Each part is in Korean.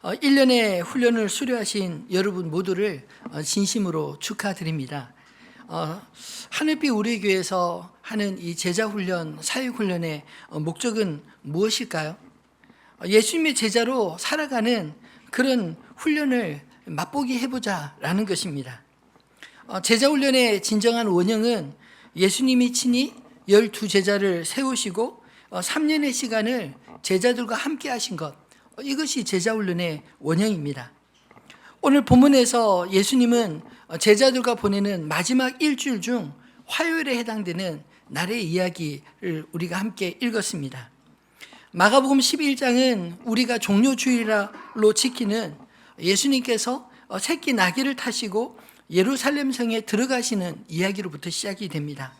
1년의 훈련을 수료하신 여러분 모두를 진심으로 축하드립니다. 하늘빛 우리교회에서 하는 이 제자훈련, 사역훈련의 목적은 무엇일까요? 예수님의 제자로 살아가는 그런 훈련을 맛보게 해보자라는 것입니다. 제자훈련의 진정한 원형은 예수님이 친히 12제자를 세우시고 3년의 시간을 제자들과 함께 하신 것, 이것이 제자훈련의 원형입니다. 오늘 본문에서 예수님은 제자들과 보내는 마지막 일주일 중 화요일에 해당되는 날의 이야기를 우리가 함께 읽었습니다. 마가복음 11장은 우리가 종료주일로 지키는 예수님께서 새끼 나귀를 타시고 예루살렘 성에 들어가시는 이야기로부터 시작이 됩니다.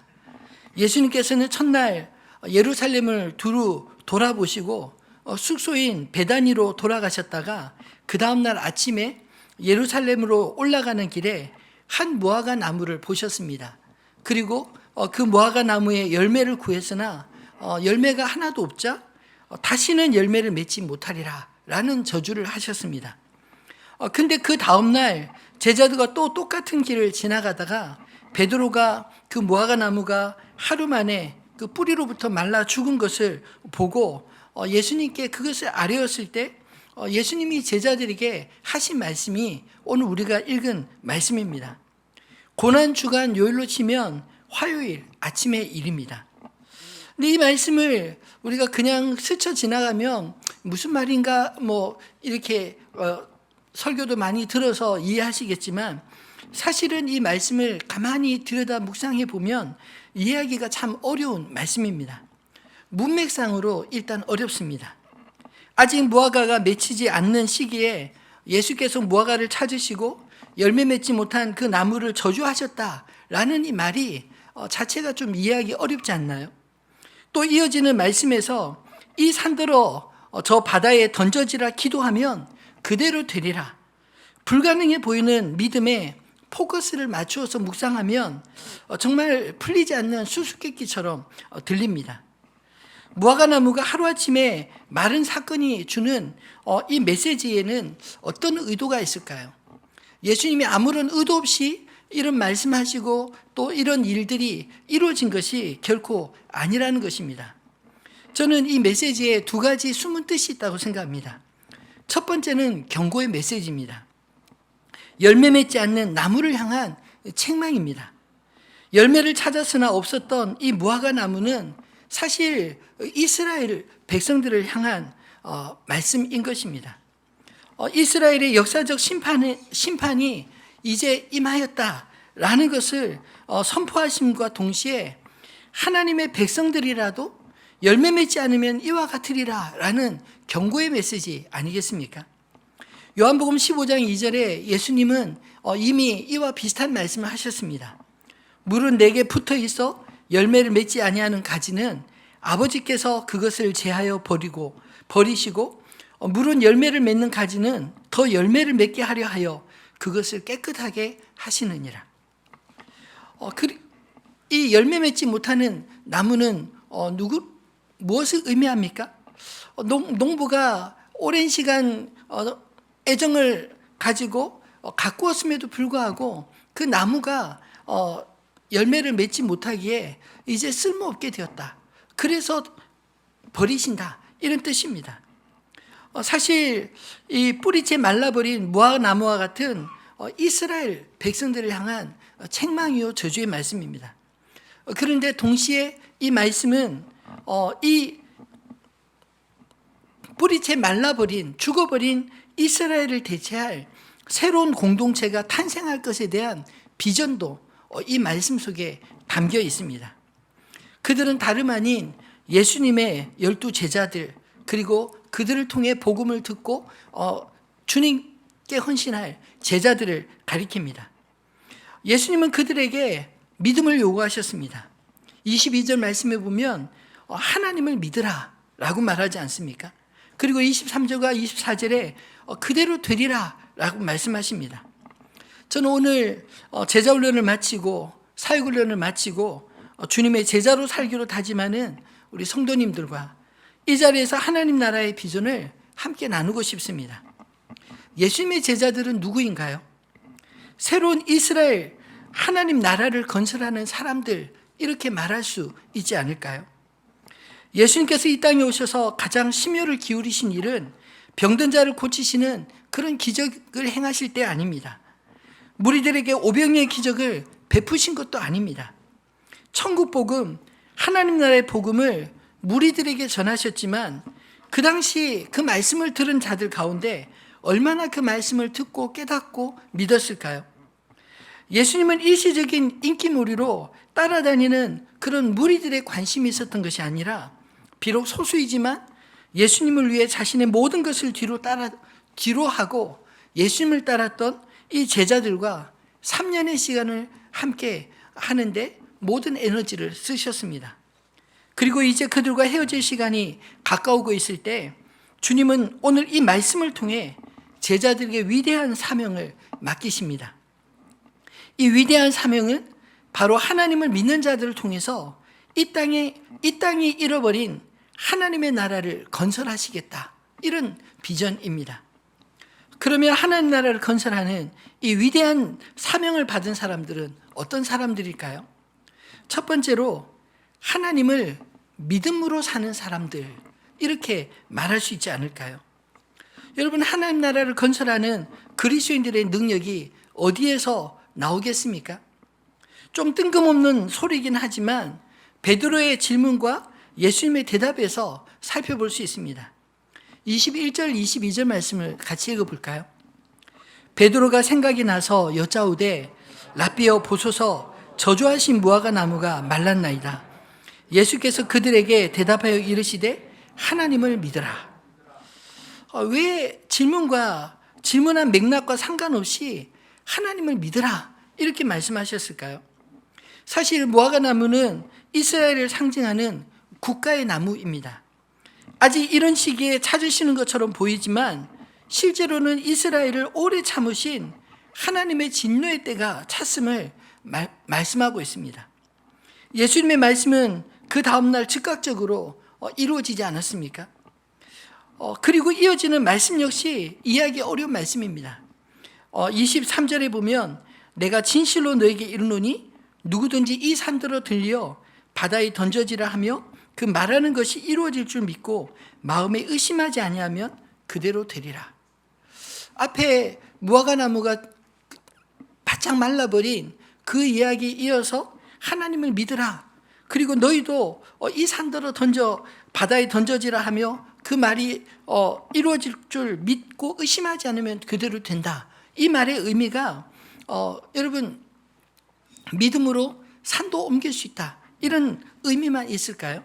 예수님께서는 첫날 예루살렘을 두루 돌아보시고 숙소인 베다니로 돌아가셨다가 그 다음날 아침에 예루살렘으로 올라가는 길에 한 무화과 나무를 보셨습니다. 그리고 그 무화과 나무에 열매를 구했으나 열매가 하나도 없자 다시는 열매를 맺지 못하리라 라는 저주를 하셨습니다. 근데 그 다음날 제자들과 또 똑같은 길을 지나가다가 베드로가 그 무화과 나무가 하루 만에 그 뿌리로부터 말라 죽은 것을 보고 예수님께 그것을 아뢰었을 때 예수님이 제자들에게 하신 말씀이 오늘 우리가 읽은 말씀입니다. 고난주간 요일로 치면 화요일 아침의 일입니다. 근데 이 말씀을 우리가 그냥 스쳐 지나가면 무슨 말인가 이렇게 설교도 많이 들어서 이해하시겠지만 사실은 이 말씀을 가만히 들여다 묵상해 보면 이해하기가 참 어려운 말씀입니다. 문맥상으로 일단 어렵습니다. 아직 무화과가 맺히지 않는 시기에 예수께서 무화과를 찾으시고 열매 맺지 못한 그 나무를 저주하셨다라는 이 말이 자체가 좀 이해하기 어렵지 않나요? 또 이어지는 말씀에서 이 산들어 저 바다에 던져지라 기도하면 그대로 되리라. 불가능해 보이는 믿음에 포커스를 맞추어서 묵상하면 정말 풀리지 않는 수수께끼처럼 들립니다. 무화과 나무가 하루아침에 마른 사건이 주는 이 메시지에는 어떤 의도가 있을까요? 예수님이 아무런 의도 없이 이런 말씀하시고 또 이런 일들이 이루어진 것이 결코 아니라는 것입니다. 저는 이 메시지에 두 가지 숨은 뜻이 있다고 생각합니다. 첫 번째는 경고의 메시지입니다. 열매 맺지 않는 나무를 향한 책망입니다. 열매를 찾았으나 없었던 이 무화과 나무는 사실 이스라엘 백성들을 향한 말씀인 것입니다. 이스라엘의 역사적 심판이 이제 임하였다라는 것을 선포하심과 동시에 하나님의 백성들이라도 열매 맺지 않으면 이와 같으리라라는 경고의 메시지 아니겠습니까? 요한복음 15장 2절에 예수님은 이미 이와 비슷한 말씀을 하셨습니다. 물은 내게 붙어 있어 열매를 맺지 아니하는 가지는 아버지께서 그것을 제하여 버리시고 물은 열매를 맺는 가지는 더 열매를 맺게 하려 하여 그것을 깨끗하게 하시느니라. 이 열매 맺지 못하는 나무는 무엇을 의미합니까? 농부가 오랜 시간 애정을 가지고 가꾸었음에도 불구하고 그 나무가 열매를 맺지 못하기에 이제 쓸모없게 되었다. 그래서 버리신다. 이런 뜻입니다. 사실 이 뿌리채 말라버린 무화과 나무와 같은 이스라엘 백성들을 향한 책망이요 저주의 말씀입니다. 그런데 동시에 이 말씀은 이 뿌리채 말라버린 죽어버린 이스라엘을 대체할 새로운 공동체가 탄생할 것에 대한 비전도 이 말씀 속에 담겨 있습니다. 그들은 다름 아닌 예수님의 12제자들 그리고 그들을 통해 복음을 듣고 주님께 헌신할 제자들을 가리킵니다. 예수님은 그들에게 믿음을 요구하셨습니다. 22절 말씀에 보면 하나님을 믿으라 라고 말하지 않습니까? 그리고 23절과 24절에 그대로 되리라 라고 말씀하십니다. 저는 오늘 제자훈련을 마치고 사역훈련을 마치고 주님의 제자로 살기로 다짐하는 우리 성도님들과 이 자리에서 하나님 나라의 비전을 함께 나누고 싶습니다. 예수님의 제자들은 누구인가요? 새로운 이스라엘, 하나님 나라를 건설하는 사람들, 이렇게 말할 수 있지 않을까요? 예수님께서 이 땅에 오셔서 가장 심혈을 기울이신 일은 병든 자를 고치시는 그런 기적을 행하실 때 아닙니다. 무리들에게 오병이의 기적을 베푸신 것도 아닙니다. 천국 복음, 하나님 나라의 복음을 무리들에게 전하셨지만 그 당시 그 말씀을 들은 자들 가운데 얼마나 그 말씀을 듣고 깨닫고 믿었을까요? 예수님은 일시적인 인기몰이로 따라다니는 그런 무리들의 관심이 있었던 것이 아니라 비록 소수이지만 예수님을 위해 자신의 모든 것을 뒤로 하고 예수님을 따랐던 이 제자들과 3년의 시간을 함께 하는데 모든 에너지를 쓰셨습니다. 그리고 이제 그들과 헤어질 시간이 가까우고 있을 때 주님은 오늘 이 말씀을 통해 제자들에게 위대한 사명을 맡기십니다. 이 위대한 사명은 바로 하나님을 믿는 자들을 통해서 이 땅이 잃어버린 하나님의 나라를 건설하시겠다, 이런 비전입니다. 그러면 하나님 나라를 건설하는 이 위대한 사명을 받은 사람들은 어떤 사람들일까요? 첫 번째로 하나님을 믿음으로 사는 사람들, 이렇게 말할 수 있지 않을까요? 여러분, 하나님 나라를 건설하는 그리스도인들의 능력이 어디에서 나오겠습니까? 좀 뜬금없는 소리이긴 하지만 베드로의 질문과 예수님의 대답에서 살펴볼 수 있습니다. 21절, 22절 말씀을 같이 읽어볼까요? 베드로가 생각이 나서 여짜오되 라삐여 보소서, 저주하신 무화과 나무가 말랐나이다. 예수께서 그들에게 대답하여 이르시되 하나님을 믿으라. 왜 질문한 맥락과 상관없이 하나님을 믿으라, 이렇게 말씀하셨을까요? 사실 무화과 나무는 이스라엘을 상징하는 국가의 나무입니다. 아직 이런 시기에 찾으시는 것처럼 보이지만 실제로는 이스라엘을 오래 참으신 하나님의 진노의 때가 찼음을 말씀하고 있습니다. 예수님의 말씀은 그 다음날 즉각적으로 이루어지지 않았습니까? 그리고 이어지는 말씀 역시 이해하기 어려운 말씀입니다. 23절에 보면 내가 진실로 너에게 이르노니 누구든지 이 산더러 들려 바다에 던져지라 하며 그 말하는 것이 이루어질 줄 믿고 마음에 의심하지 아니하면 그대로 되리라. 앞에 무화과 나무가 바짝 말라버린 그 이야기에 이어서 하나님을 믿으라. 그리고 너희도 이 산더러 바다에 던져지라 하며 그 말이 이루어질 줄 믿고 의심하지 않으면 그대로 된다. 이 말의 의미가 여러분, 믿음으로 산도 옮길 수 있다, 이런 의미만 있을까요?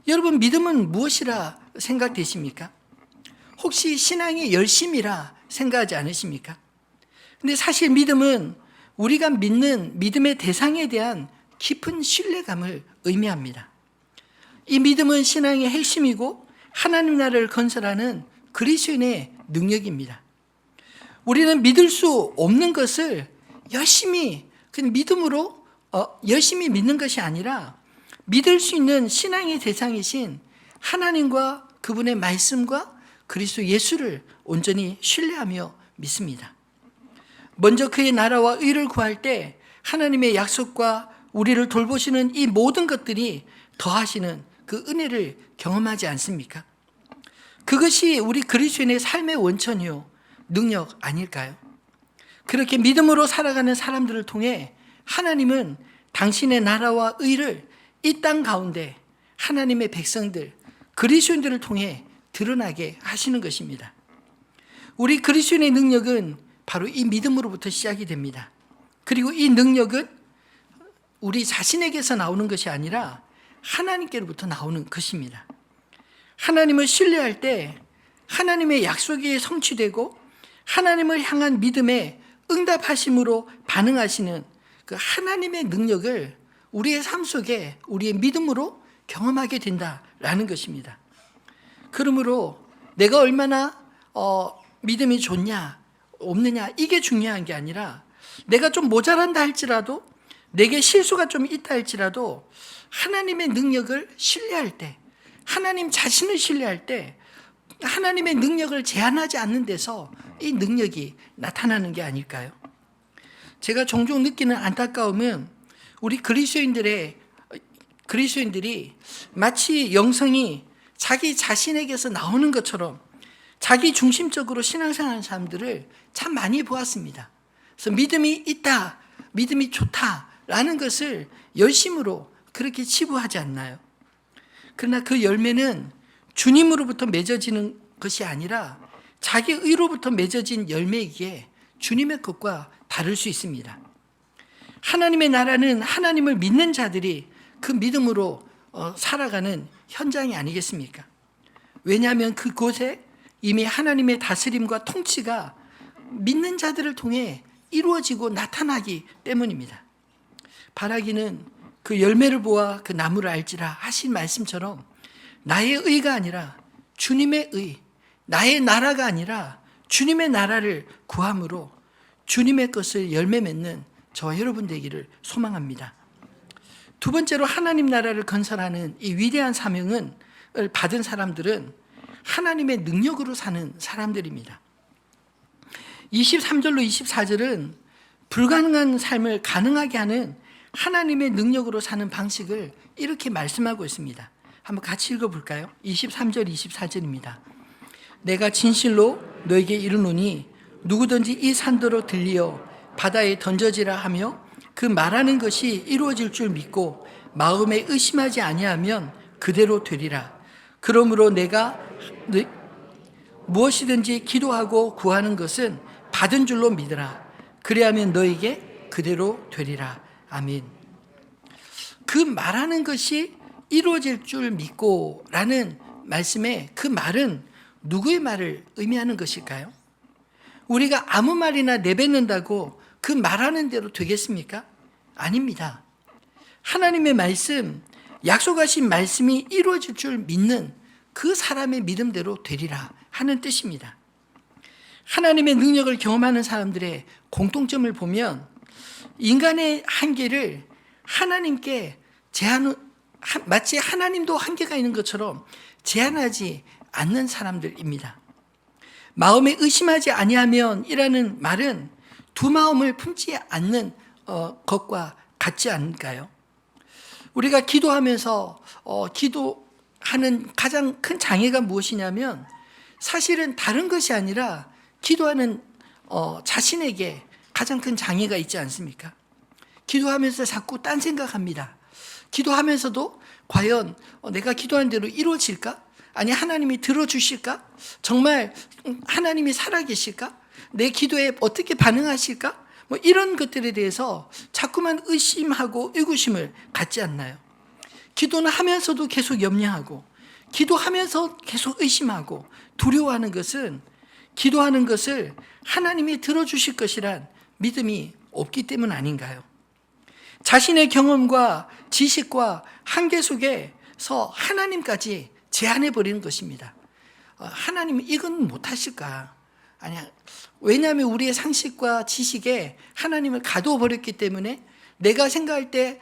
여러분, 믿음은 무엇이라 생각되십니까? 혹시 신앙의 열심이라 생각하지 않으십니까? 근데 사실 믿음은 우리가 믿는 믿음의 대상에 대한 깊은 신뢰감을 의미합니다. 이 믿음은 신앙의 핵심이고 하나님 나라를 건설하는 그리스도인의 능력입니다. 우리는 믿을 수 없는 것을 열심히 그냥 믿음으로 열심히 믿는 것이 아니라 믿을 수 있는 신앙의 대상이신 하나님과 그분의 말씀과 그리스도 예수를 온전히 신뢰하며 믿습니다. 먼저 그의 나라와 의를 구할 때 하나님의 약속과 우리를 돌보시는 이 모든 것들이 더하시는 그 은혜를 경험하지 않습니까? 그것이 우리 그리스도인의 삶의 원천이요, 능력 아닐까요? 그렇게 믿음으로 살아가는 사람들을 통해 하나님은 당신의 나라와 의를 이 땅 가운데 하나님의 백성들, 그리스도인들을 통해 드러나게 하시는 것입니다. 우리 그리스도인의 능력은 바로 이 믿음으로부터 시작이 됩니다. 그리고 이 능력은 우리 자신에게서 나오는 것이 아니라 하나님께로부터 나오는 것입니다. 하나님을 신뢰할 때 하나님의 약속이 성취되고 하나님을 향한 믿음에 응답하심으로 반응하시는 그 하나님의 능력을 우리의 삶 속에 우리의 믿음으로 경험하게 된다라는 것입니다. 그러므로 내가 얼마나 믿음이 좋냐 없느냐, 이게 중요한 게 아니라 내가 좀 모자란다 할지라도, 내게 실수가 좀 있다 할지라도 하나님의 능력을 신뢰할 때, 하나님 자신을 신뢰할 때 하나님의 능력을 제한하지 않는 데서 이 능력이 나타나는 게 아닐까요? 제가 종종 느끼는 안타까움은 우리 그리스도인들이 마치 영성이 자기 자신에게서 나오는 것처럼 자기 중심적으로 신앙생활하는 사람들을 참 많이 보았습니다. 그래서 믿음이 있다, 믿음이 좋다라는 것을 열심으로 그렇게 치부하지 않나요? 그러나 그 열매는 주님으로부터 맺어지는 것이 아니라 자기 의로부터 맺어진 열매이기에 주님의 것과 다를 수 있습니다. 하나님의 나라는 하나님을 믿는 자들이 그 믿음으로 살아가는 현장이 아니겠습니까? 왜냐하면 그곳에 이미 하나님의 다스림과 통치가 믿는 자들을 통해 이루어지고 나타나기 때문입니다. 바라기는 그 열매를 보아 그 나무를 알지라 하신 말씀처럼 나의 의가 아니라 주님의 의, 나의 나라가 아니라 주님의 나라를 구함으로 주님의 것을 열매 맺는 저와 여러분 되기를 소망합니다. 두 번째로 하나님 나라를 건설하는 이 위대한 사명을 받은 사람들은 하나님의 능력으로 사는 사람들입니다. 23절로 24절은 불가능한 삶을 가능하게 하는 하나님의 능력으로 사는 방식을 이렇게 말씀하고 있습니다. 한번 같이 읽어볼까요? 23절 24절입니다. 내가 진실로 너에게 이르노니 누구든지 이 산더러 들리어 바다에 던져지라 하며 그 말하는 것이 이루어질 줄 믿고 마음에 의심하지 아니하면 그대로 되리라. 그러므로 내가 무엇이든지 기도하고 구하는 것은 받은 줄로 믿으라. 그리하면 너에게 그대로 되리라. 아멘. 그 말하는 것이 이루어질 줄 믿고 라는 말씀에 그 말은 누구의 말을 의미하는 것일까요? 우리가 아무 말이나 내뱉는다고 그 말하는 대로 되겠습니까? 아닙니다. 하나님의 말씀, 약속하신 말씀이 이루어질 줄 믿는 그 사람의 믿음대로 되리라 하는 뜻입니다. 하나님의 능력을 경험하는 사람들의 공통점을 보면 인간의 한계를 하나님께 마치 하나님도 한계가 있는 것처럼 제한하지 않는 사람들입니다. 마음에 의심하지 아니하면 이라는 말은 두 마음을 품지 않는 것과 같지 않을까요? 우리가 기도하면서 기도하는 가장 큰 장애가 무엇이냐면 사실은 다른 것이 아니라 기도하는 자신에게 가장 큰 장애가 있지 않습니까? 기도하면서 자꾸 딴 생각합니다. 기도하면서도 과연 내가 기도한 대로 이루어질까? 아니 하나님이 들어주실까? 정말 하나님이 살아계실까? 내 기도에 어떻게 반응하실까? 이런 것들에 대해서 자꾸만 의심하고 의구심을 갖지 않나요? 기도는 하면서도 계속 염려하고 기도하면서 계속 의심하고 두려워하는 것은 기도하는 것을 하나님이 들어주실 것이란 믿음이 없기 때문 아닌가요? 자신의 경험과 지식과 한계 속에서 하나님까지 제한해버리는 것입니다. 하나님은 이건 못하실까? 아니야. 왜냐하면 우리의 상식과 지식에 하나님을 가둬버렸기 때문에 내가 생각할 때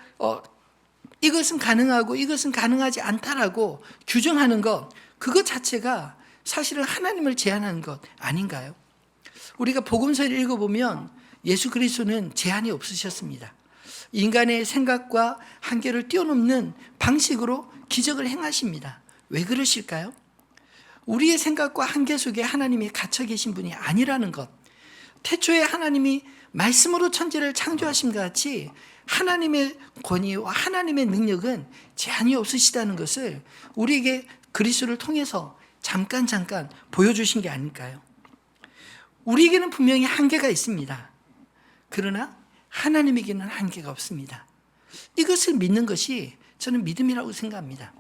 이것은 가능하고 이것은 가능하지 않다라고 규정하는 것, 그것 자체가 사실은 하나님을 제한하는 것 아닌가요? 우리가 복음서를 읽어보면 예수 그리스도는 제한이 없으셨습니다. 인간의 생각과 한계를 뛰어넘는 방식으로 기적을 행하십니다. 왜 그러실까요? 우리의 생각과 한계 속에 하나님이 갇혀 계신 분이 아니라는 것. 태초에 하나님이 말씀으로 천지를 창조하심과 같이 하나님의 권위와 하나님의 능력은 제한이 없으시다는 것을 우리에게 그리스도를 통해서 잠깐 보여주신 게 아닐까요? 우리에게는 분명히 한계가 있습니다. 그러나 하나님에게는 한계가 없습니다. 이것을 믿는 것이 저는 믿음이라고 생각합니다.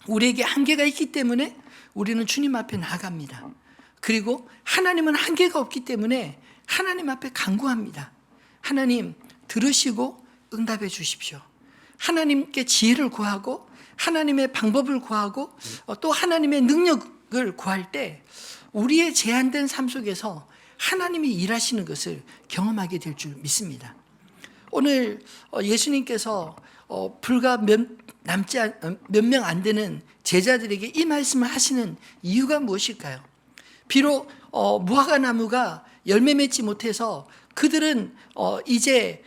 우리에게 한계가 있기 때문에 우리는 주님 앞에 나아갑니다. 그리고 하나님은 한계가 없기 때문에 하나님 앞에 간구합니다. 하나님 들으시고 응답해 주십시오. 하나님께 지혜를 구하고 하나님의 방법을 구하고 또 하나님의 능력을 구할 때 우리의 제한된 삶 속에서 하나님이 일하시는 것을 경험하게 될 줄 믿습니다. 오늘 예수님께서 불과 몇 명 안 되는 제자들에게 이 말씀을 하시는 이유가 무엇일까요? 비록 무화과 나무가 열매 맺지 못해서 그들은 이제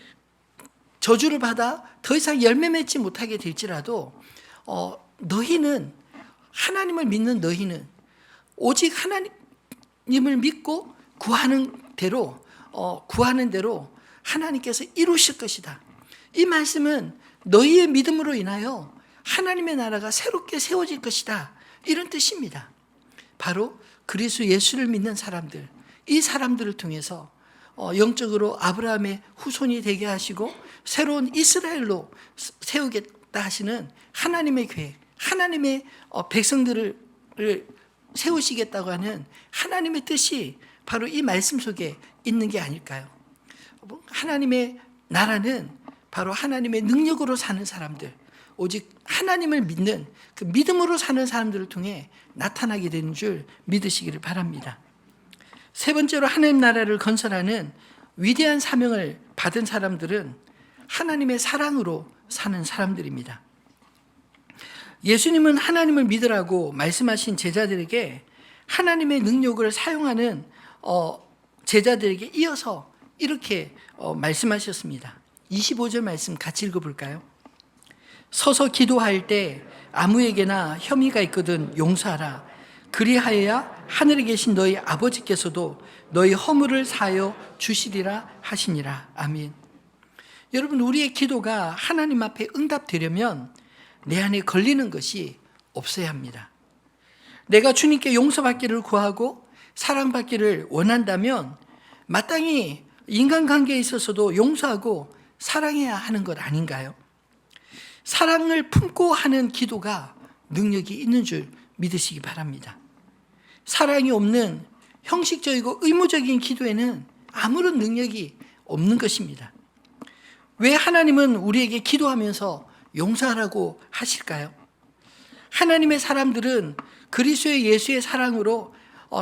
저주를 받아 더 이상 열매 맺지 못하게 될지라도 너희는, 하나님을 믿는 너희는 오직 하나님을 믿고 구하는 대로 하나님께서 이루실 것이다. 이 말씀은 너희의 믿음으로 인하여 하나님의 나라가 새롭게 세워질 것이다, 이런 뜻입니다. 바로 그리스도 예수를 믿는 사람들, 이 사람들을 통해서 영적으로 아브라함의 후손이 되게 하시고 새로운 이스라엘로 세우겠다 하시는 하나님의 계획, 하나님의 백성들을 세우시겠다고 하는 하나님의 뜻이 바로 이 말씀 속에 있는 게 아닐까요? 하나님의 나라는 바로 하나님의 능력으로 사는 사람들, 오직 하나님을 믿는 그 믿음으로 사는 사람들을 통해 나타나게 되는 줄 믿으시기를 바랍니다. 세 번째로, 하나님 나라를 건설하는 위대한 사명을 받은 사람들은 하나님의 사랑으로 사는 사람들입니다. 예수님은 하나님을 믿으라고 말씀하신 제자들에게 하나님의 능력을 사용하는 제자들에게 이어서 이렇게 말씀하셨습니다. 25절 말씀 같이 읽어볼까요? 서서 기도할 때 아무에게나 혐의가 있거든 용서하라. 그리하여야 하늘에 계신 너희 아버지께서도 너희 허물을 사하여 주시리라 하시니라. 아멘. 여러분, 우리의 기도가 하나님 앞에 응답되려면 내 안에 걸리는 것이 없어야 합니다. 내가 주님께 용서받기를 구하고 사랑받기를 원한다면 마땅히 인간관계에 있어서도 용서하고 사랑해야 하는 것 아닌가요? 사랑을 품고 하는 기도가 능력이 있는 줄 믿으시기 바랍니다. 사랑이 없는 형식적이고 의무적인 기도에는 아무런 능력이 없는 것입니다. 왜 하나님은 우리에게 기도하면서 용서하라고 하실까요? 하나님의 사람들은 그리스도의 예수의 사랑으로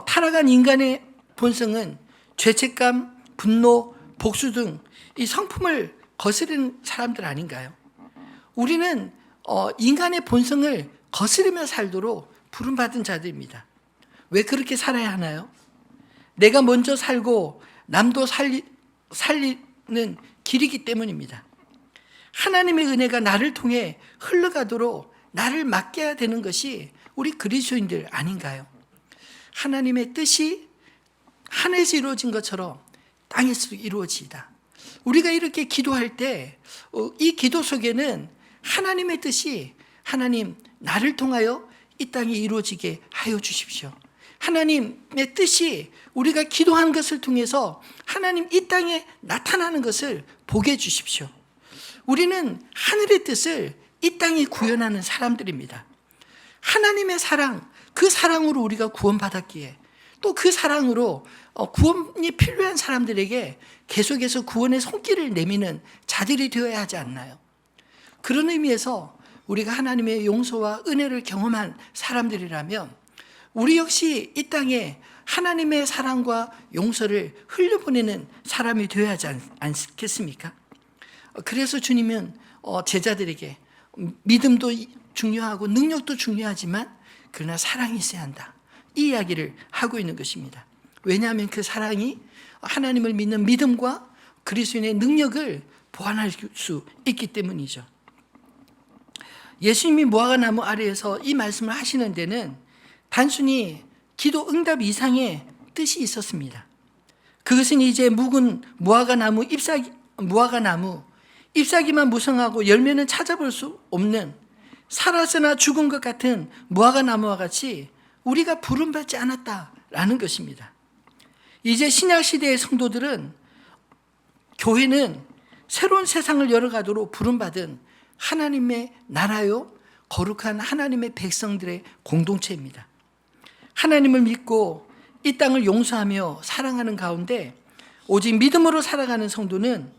타락한 인간의 본성은 죄책감, 분노, 복수 등 이 성품을 거스르는 사람들 아닌가요? 우리는 인간의 본성을 거스르며 살도록 부름받은 자들입니다. 왜 그렇게 살아야 하나요? 내가 먼저 살고 남도 살리는 길이기 때문입니다. 하나님의 은혜가 나를 통해 흘러가도록 나를 맡겨야 되는 것이 우리 그리스도인들 아닌가요? 하나님의 뜻이 하늘에서 이루어진 것처럼 땅에서도 이루어지이다. 우리가 이렇게 기도할 때 이 기도 속에는 하나님의 뜻이, 하나님 나를 통하여 이 땅에 이루어지게 하여 주십시오. 하나님의 뜻이 우리가 기도한 것을 통해서 하나님 이 땅에 나타나는 것을 보게 해 주십시오. 우리는 하늘의 뜻을 이 땅에 구현하는 사람들입니다. 하나님의 사랑, 그 사랑으로 우리가 구원받았기에 또 그 사랑으로 구원이 필요한 사람들에게 계속해서 구원의 손길을 내미는 자들이 되어야 하지 않나요? 그런 의미에서 우리가 하나님의 용서와 은혜를 경험한 사람들이라면 우리 역시 이 땅에 하나님의 사랑과 용서를 흘려보내는 사람이 되어야 하지 않겠습니까? 그래서 주님은 제자들에게 믿음도 중요하고 능력도 중요하지만 그러나 사랑이 있어야 한다, 이 이야기를 하고 있는 것입니다. 왜냐하면 그 사랑이 하나님을 믿는 믿음과 그리스도인의 능력을 보완할 수 있기 때문이죠. 예수님이 무화과 나무 아래에서 이 말씀을 하시는 데는 단순히 기도 응답 이상의 뜻이 있었습니다. 그것은 이제 묵은 무화과 나무 잎사귀만 무성하고 열매는 찾아볼 수 없는 살아서나 죽은 것 같은 무화과 나무와 같이 우리가 부름받지 않았다라는 것입니다. 이제 신약시대의 성도들은, 교회는 새로운 세상을 열어가도록 부름받은 하나님의 나라요, 거룩한 하나님의 백성들의 공동체입니다. 하나님을 믿고 이 땅을 용서하며 사랑하는 가운데 오직 믿음으로 살아가는 성도는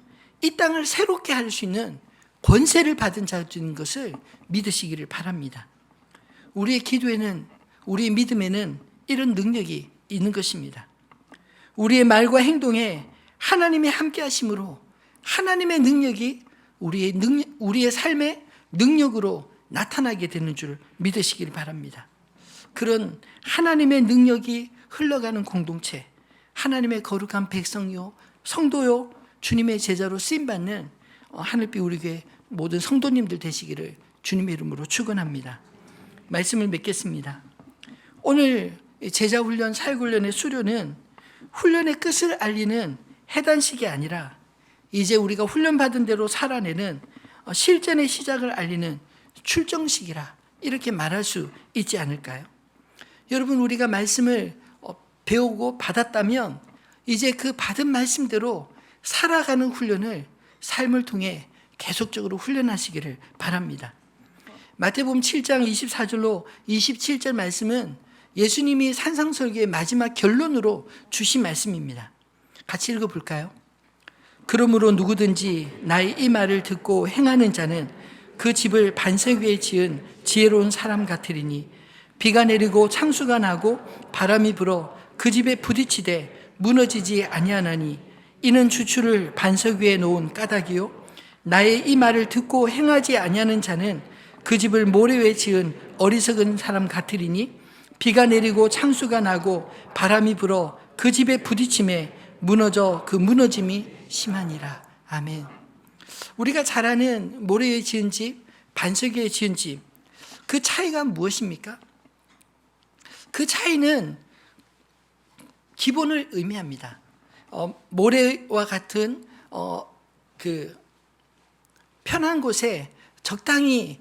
이 땅을 새롭게 할 수 있는 권세를 받은 자들인 것을 믿으시기를 바랍니다. 우리의 기도에는, 우리의 믿음에는 이런 능력이 있는 것입니다. 우리의 말과 행동에 하나님의 함께 하심으로 하나님의 능력이 우리의 삶의 능력으로 나타나게 되는 줄 믿으시길 바랍니다. 그런 하나님의 능력이 흘러가는 공동체, 하나님의 거룩한 백성요, 성도요, 주님의 제자로 쓰임받는 하늘빛 우리 교회 모든 성도님들 되시기를 주님의 이름으로 축원합니다. 말씀을 맺겠습니다. 오늘 제자훈련, 사역훈련의 수료는 훈련의 끝을 알리는 해단식이 아니라 이제 우리가 훈련받은 대로 살아내는 실전의 시작을 알리는 출정식이라 이렇게 말할 수 있지 않을까요? 여러분, 우리가 말씀을 배우고 받았다면 이제 그 받은 말씀대로 살아가는 훈련을 삶을 통해 계속적으로 훈련하시기를 바랍니다. 마태복음 7장 24절로 27절 말씀은 예수님이 산상설교의 마지막 결론으로 주신 말씀입니다. 같이 읽어볼까요? 그러므로 누구든지 나의 이 말을 듣고 행하는 자는 그 집을 반석 위에 지은 지혜로운 사람 같으리니 비가 내리고 창수가 나고 바람이 불어 그 집에 부딪히되 무너지지 아니하나니 이는 주추를 반석 위에 놓은 까닭이요 나의 이 말을 듣고 행하지 아니하는 자는 그 집을 모래 위에 지은 어리석은 사람 같으리니 비가 내리고 창수가 나고 바람이 불어 그 집에 부딪힘에 무너져 그 무너짐이 심하니라. 아멘. 우리가 잘 아는 모래 위에 지은 집, 반석 위에 지은 집, 그 차이가 무엇입니까? 그 차이는 기본을 의미합니다. 모래와 같은 그 편한 곳에 적당히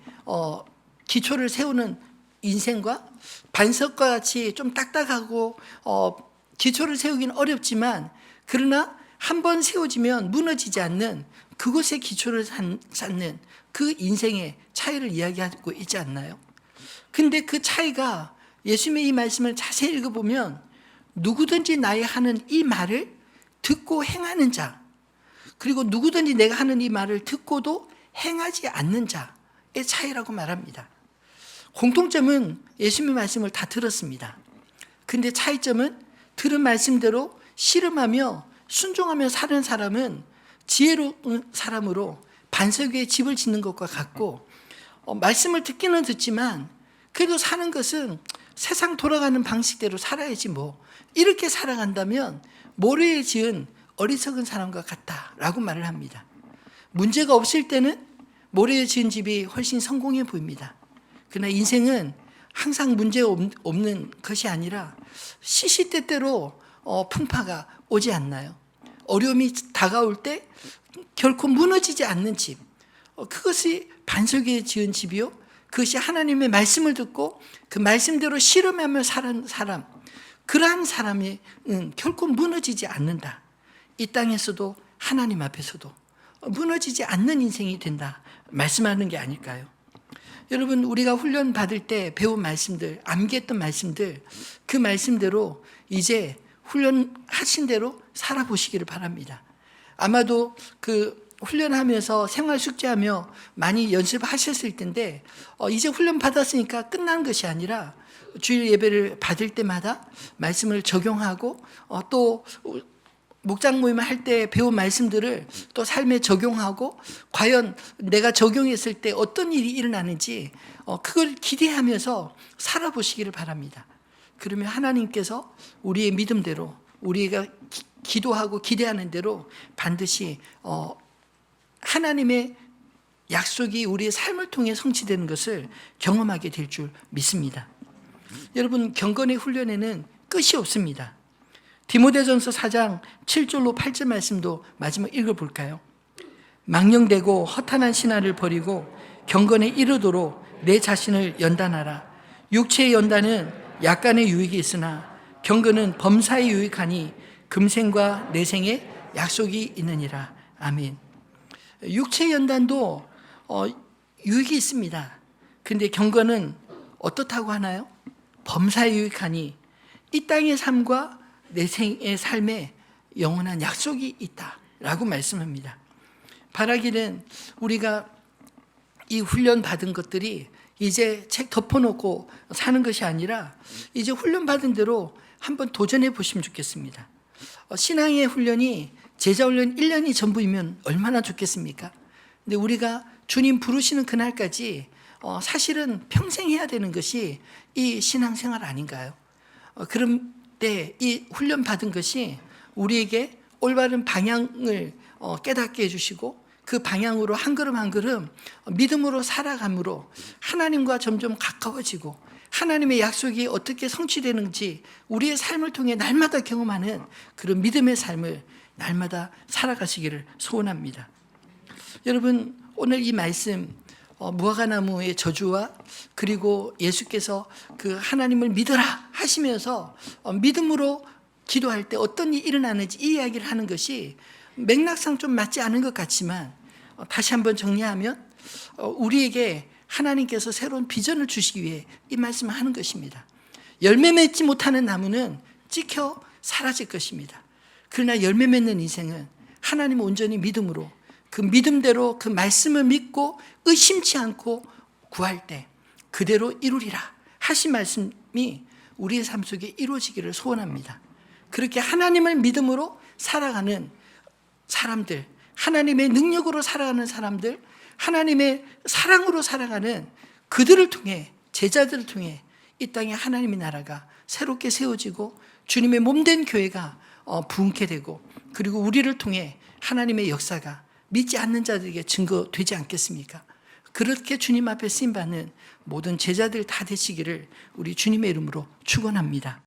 기초를 세우는 인생과 반석과 같이 좀 딱딱하고 기초를 세우기는 어렵지만 그러나 한번 세워지면 무너지지 않는 그곳에 기초를 쌓는 그 인생의 차이를 이야기하고 있지 않나요? 근데 그 차이가 예수님의 이 말씀을 자세히 읽어보면 누구든지 나의 하는 이 말을 듣고 행하는 자, 그리고 누구든지 내가 하는 이 말을 듣고도 행하지 않는 자의 차이라고 말합니다. 공통점은 예수님의 말씀을 다 들었습니다. 근데 차이점은 들은 말씀대로 실험하며 순종하며 사는 사람은 지혜로운 사람으로 반석 위에 집을 짓는 것과 같고 말씀을 듣기는 듣지만 그래도 사는 것은 세상 돌아가는 방식대로 살아야지 뭐 이렇게 살아간다면 모래에 지은 어리석은 사람과 같다라고 말을 합니다. 문제가 없을 때는 모래에 지은 집이 훨씬 성공해 보입니다. 그러나 인생은 항상 문제 없는 것이 아니라 시시때때로 풍파가 오지 않나요? 어려움이 다가올 때 결코 무너지지 않는 집, 그것이 반석 위에 지은 집이요, 그것이 하나님의 말씀을 듣고 그 말씀대로 실험하며 사는 사람, 그러한 사람은 결코 무너지지 않는다. 이 땅에서도 하나님 앞에서도 무너지지 않는 인생이 된다 말씀하는 게 아닐까요? 여러분, 우리가 훈련 받을 때 배운 말씀들, 암기했던 말씀들, 그 말씀대로 이제 훈련하신 대로 살아보시기를 바랍니다. 아마도 그 훈련하면서 생활 숙제하며 많이 연습하셨을 텐데 이제 훈련 받았으니까 끝난 것이 아니라 주일 예배를 받을 때마다 말씀을 적용하고 또 목장 모임을 할 때 배운 말씀들을 또 삶에 적용하고 과연 내가 적용했을 때 어떤 일이 일어나는지 그걸 기대하면서 살아보시기를 바랍니다. 그러면 하나님께서 우리의 믿음대로 우리가 기도하고 기대하는 대로 반드시 하나님의 약속이 우리의 삶을 통해 성취되는 것을 경험하게 될 줄 믿습니다. 여러분, 경건의 훈련에는 끝이 없습니다. 디모데전서 4장 7절로 8절 말씀도 마지막 읽어볼까요? 망령되고 허탄한 신화를 버리고 경건에 이르도록 내 자신을 연단하라. 육체의 연단은 약간의 유익이 있으나 경건은 범사에 유익하니 금생과 내생에 약속이 있느니라. 아멘. 육체의 연단도 유익이 있습니다. 근데 경건은 어떻다고 하나요? 범사에 유익하니 이 땅의 삶과 내생의 삶에 영원한 약속이 있다라고 말씀합니다. 바라기는 우리가 이 훈련 받은 것들이 이제 책 덮어놓고 사는 것이 아니라 이제 훈련 받은 대로 한번 도전해 보시면 좋겠습니다. 신앙의 훈련이 제자 훈련 1년이 전부이면 얼마나 좋겠습니까? 근데 우리가 주님 부르시는 그날까지 사실은 평생 해야 되는 것이 이 신앙생활 아닌가요? 그런데 이 훈련 받은 것이 우리에게 올바른 방향을 깨닫게 해주시고 그 방향으로 한 걸음 한 걸음 믿음으로 살아감으로 하나님과 점점 가까워지고 하나님의 약속이 어떻게 성취되는지 우리의 삶을 통해 날마다 경험하는 그런 믿음의 삶을 날마다 살아가시기를 소원합니다. 여러분, 오늘 이 말씀 무화과나무의 저주와 그리고 예수께서 그 하나님을 믿어라 하시면서 믿음으로 기도할 때 어떤 일이 일어나는지 이 이야기를 하는 것이 맥락상 좀 맞지 않은 것 같지만 다시 한번 정리하면 우리에게 하나님께서 새로운 비전을 주시기 위해 이 말씀을 하는 것입니다. 열매 맺지 못하는 나무는 찍혀 사라질 것입니다. 그러나 열매 맺는 인생은 하나님을 온전히 믿음으로 그 믿음대로 그 말씀을 믿고 의심치 않고 구할 때 그대로 이루리라 하신 말씀이 우리의 삶 속에 이루어지기를 소원합니다. 그렇게 하나님을 믿음으로 살아가는 사람들, 하나님의 능력으로 살아가는 사람들, 하나님의 사랑으로 살아가는 그들을 통해, 제자들을 통해 이 땅에 하나님의 나라가 새롭게 세워지고 주님의 몸된 교회가 부흥케 되고 그리고 우리를 통해 하나님의 역사가 믿지 않는 자들에게 증거되지 않겠습니까? 그렇게 주님 앞에 쓰임받는 모든 제자들 다 되시기를 우리 주님의 이름으로 축원합니다.